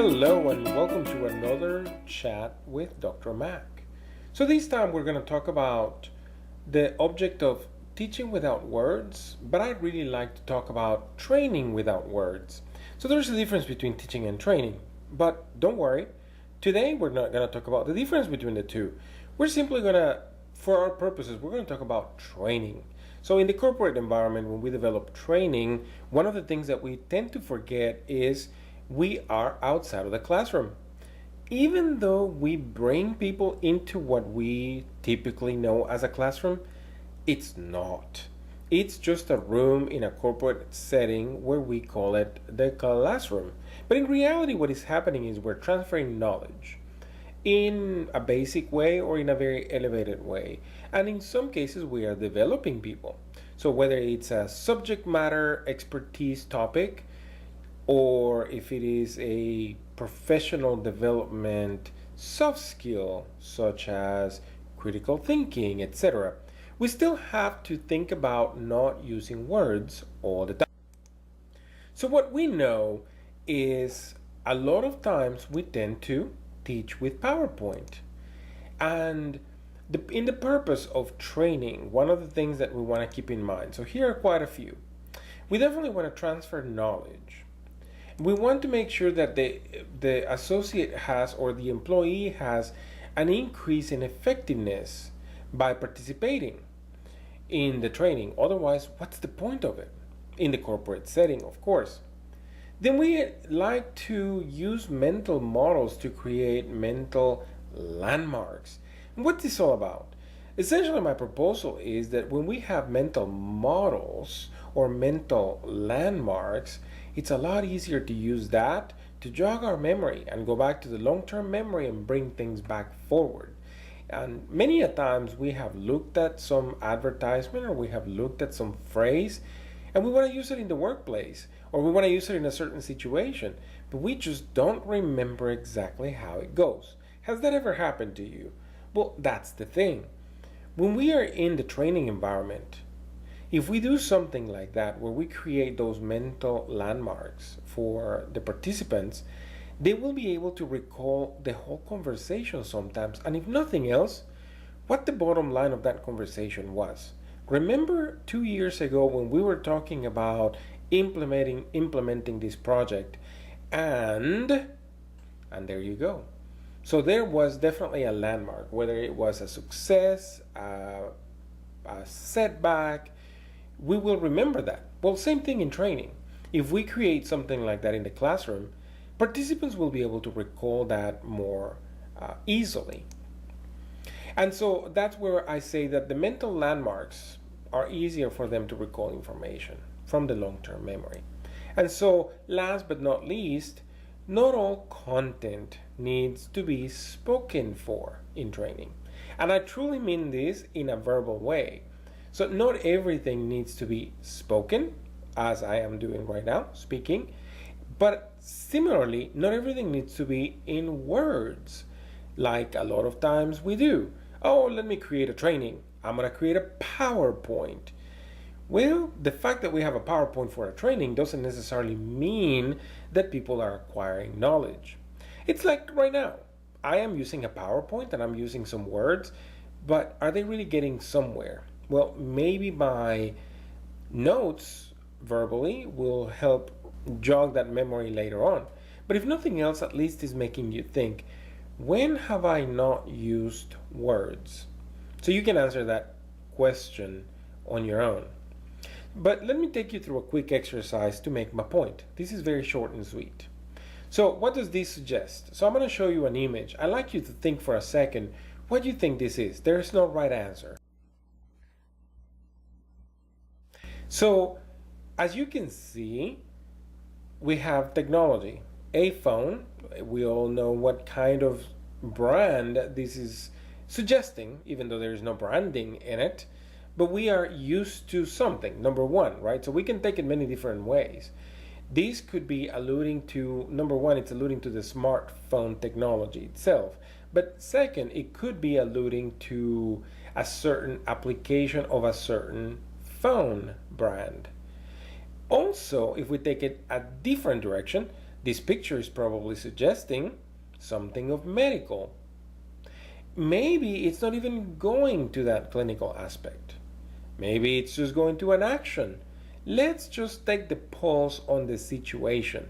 Hello and welcome to another chat with Dr. Mac. So this time we're going to talk about the object of teaching without words, but I'd really like to talk about training without words. So there's a difference between teaching and training, but don't worry, today we're not going to talk about the difference between the two. We're simply going to, for our purposes, we're going to talk about training. So in the corporate environment, when we develop training, one of the things that we tend to forget is we are outside of the classroom. Even though we bring people into what we typically know as a classroom, it's not. It's just a room in a corporate setting where we call it the classroom. But in reality, what is happening is we're transferring knowledge in a basic way or in a very elevated way. And in some cases, we are developing people. So whether it's a subject matter expertise topic, or if it is a professional development soft skill such as critical thinking, etc., we still have to think about not using words all the time. So what we know is a lot of times we tend to teach with PowerPoint. And in the purpose of training, one of the things that we want to keep in mind, so here are quite a few. We definitely want to transfer knowledge. We want to make sure that the associate has or the employee has an increase in effectiveness by participating in the training. Otherwise, what's the point of it? In the corporate setting, of course. Then we like to use mental models to create mental landmarks. And what's this all about? Essentially, my proposal is that when we have mental models or mental landmarks, it's a lot easier to use that to jog our memory and go back to the long-term memory and bring things back forward. And many a times we have looked at some advertisement or we have looked at some phrase and we want to use it in the workplace or we want to use it in a certain situation, but we just don't remember exactly how it goes. Has that ever happened to you? Well, that's the thing. When we are in the training environment, if we do something like that, where we create those mental landmarks for the participants, they will be able to recall the whole conversation sometimes, and if nothing else, what the bottom line of that conversation was. Remember 2 years ago when we were talking about implementing this project, and there you go. So there was definitely a landmark, whether it was a success, a setback, we will remember that. Well, same thing in training. If we create something like that in the classroom, participants will be able to recall that more easily. And so that's where I say that the mental landmarks are easier for them to recall information from the long-term memory. And so last but not least, not all content needs to be spoken for in training. And I truly mean this in a verbal way. So not everything needs to be spoken, as I am doing right now, speaking, but similarly, not everything needs to be in words, like a lot of times we do. Oh, let me create a training. I'm going to create a PowerPoint. Well, the fact that we have a PowerPoint for a training doesn't necessarily mean that people are acquiring knowledge. It's like right now, I am using a PowerPoint and I'm using some words, but are they really getting somewhere? Well, maybe my notes verbally will help jog that memory later on. But if nothing else, at least is making you think, when have I not used words? So you can answer that question on your own. But let me take you through a quick exercise to make my point. This is very short and sweet. So what does this suggest? So I'm going to show you an image. I'd like you to think for a second, what do you think this is? There is no right answer. So, as you can see, we have technology. A phone, we all know what kind of brand this is suggesting, even though there is no branding in it, but we are used to something, number one, right? So we can take it many different ways. This could be alluding to, number one, it's alluding to the smartphone technology itself. But second, it could be alluding to a certain application of a certain phone brand. Also, if we take it a different direction, This picture is probably suggesting something of medical. Maybe it's not even going to that clinical aspect. Maybe it's just going to an action. Let's just take the pulse on the situation.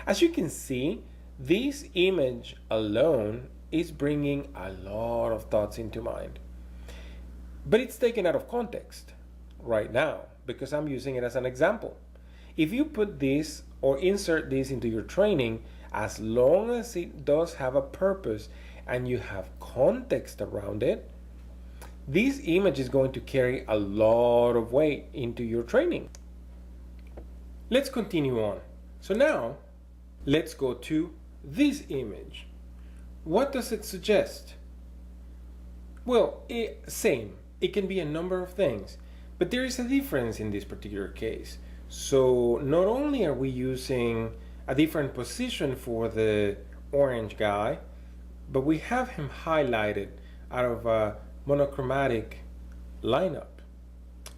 As you can see, this image alone is bringing a lot of thoughts into mind. But it's taken out of context right now because I'm using it as an example. If you put this or insert this into your training, as long as it does have a purpose and you have context around it, this image is going to carry a lot of weight into your training. Let's continue on. So now, let's go to this image. What does it suggest? Well, same. It can be a number of things, but there is a difference in this particular case. So not only are we using a different position for the orange guy, but we have him highlighted out of a monochromatic lineup.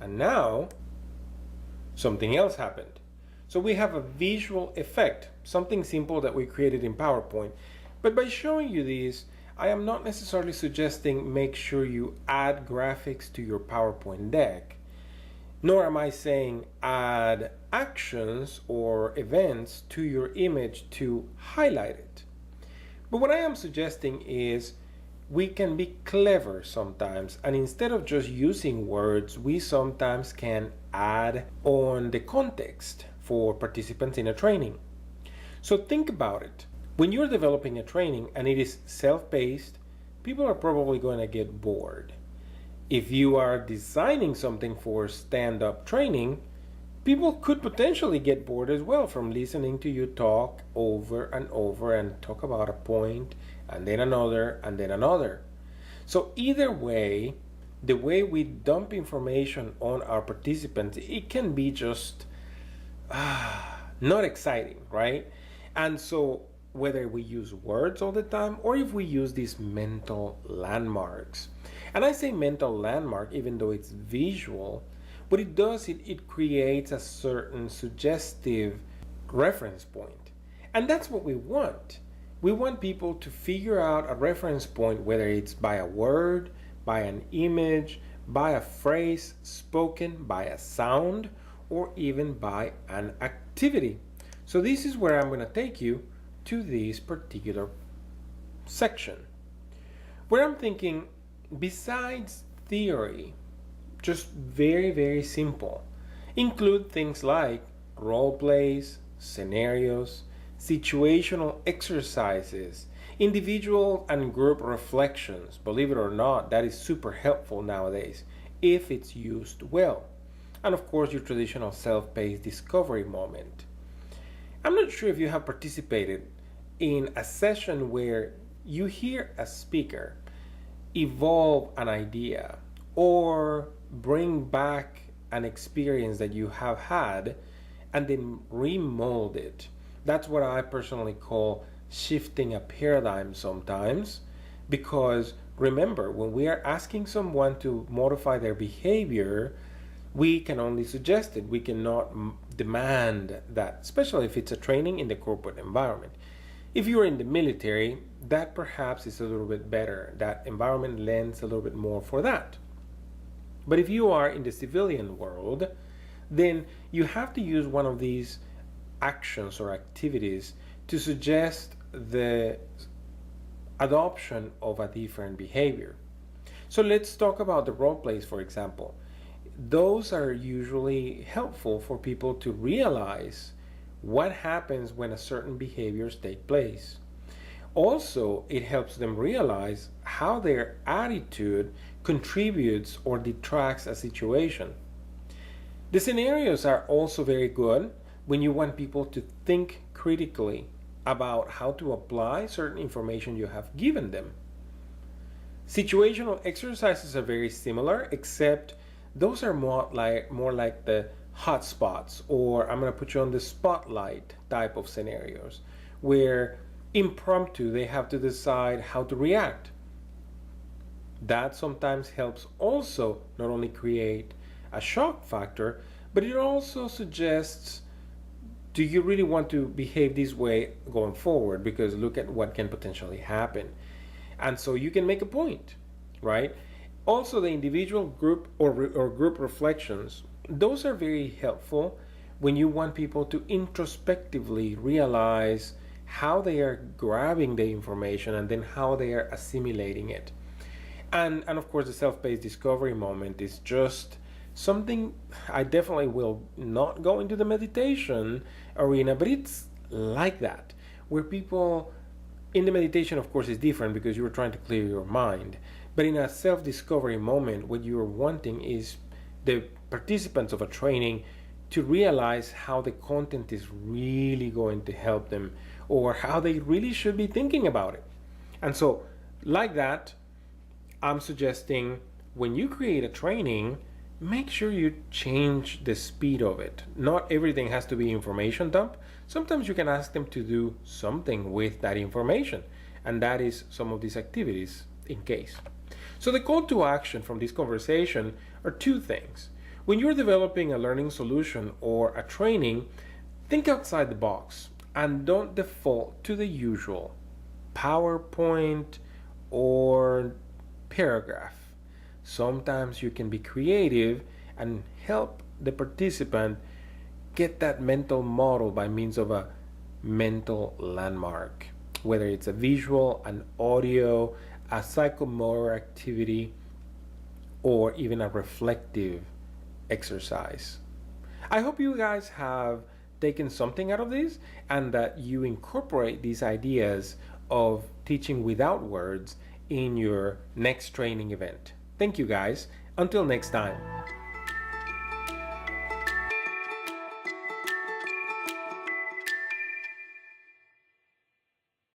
And now something else happened. So we have a visual effect, something simple that we created in PowerPoint. But by showing you these, I am not necessarily suggesting make sure you add graphics to your PowerPoint deck, nor am I saying add actions or events to your image to highlight it. But what I am suggesting is we can be clever sometimes, and instead of just using words, we sometimes can add on the context for participants in a training. So think about it. When you're developing a training and it is self-paced, people are probably going to get bored. If you are designing something for stand-up training, people could potentially get bored as well from listening to you talk over and over and talk about a point and then another and then another. So either way, the way we dump information on our participants, it can be just not exciting, right? And so whether we use words all the time or if we use these mental landmarks. And I say mental landmark even though it's visual, what it does, it creates a certain suggestive reference point. And that's what we want. We want people to figure out a reference point, whether it's by a word, by an image, by a phrase spoken, by a sound, or even by an activity. So this is where I'm going to take you to this particular section, where I'm thinking, besides theory, just very, very simple, include things like role plays, scenarios, situational exercises, individual and group reflections. Believe it or not, that is super helpful nowadays if it's used well. And of course, your traditional self-paced discovery moment. I'm not sure if you have participated in a session where you hear a speaker evolve an idea or bring back an experience that you have had and then remold it. That's what I personally call shifting a paradigm sometimes, because remember, when we are asking someone to modify their behavior, we can only suggest it. We cannot demand that, especially if it's a training in the corporate environment. If you're in the military, that perhaps is a little bit better. That environment lends a little bit more for that. But if you are in the civilian world, then you have to use one of these actions or activities to suggest the adoption of a different behavior. So let's talk about the role plays, for example. Those are usually helpful for people to realize what happens when a certain behaviors take place. Also, it helps them realize how their attitude contributes or detracts a situation. The scenarios are also very good when you want people to think critically about how to apply certain information you have given them. Situational exercises are very similar, except those are more like the hot spots, or I'm going to put you on the spotlight type of scenarios, where impromptu they have to decide how to react. That sometimes helps also not only create a shock factor, but it also suggests do you really want to behave this way going forward? Because look at what can potentially happen. And so you can make a point, right? Also, the individual group or group reflections, those are very helpful when you want people to introspectively realize how they are grabbing the information and then how they are assimilating it. And of course, the self-paced discovery moment is just something I definitely will not go into the meditation arena, but it's like that, where people in the meditation, of course, is different because you're trying to clear your mind. But in a self-discovery moment, what you're wanting is the participants of a training to realize how the content is really going to help them or how they really should be thinking about it. And so, like that, I'm suggesting when you create a training, make sure you change the speed of it. Not everything has to be information dump. Sometimes you can ask them to do something with that information, and that is some of these activities in case. So the call to action from this conversation are two things. When you're developing a learning solution or a training, think outside the box and don't default to the usual PowerPoint or paragraph. Sometimes you can be creative and help the participant get that mental model by means of a mental landmark, whether it's a visual, an audio, a psychomotor activity, or even a reflective exercise. I hope you guys have taken something out of this and that you incorporate these ideas of teaching without words in your next training event. Thank you guys. Until next time.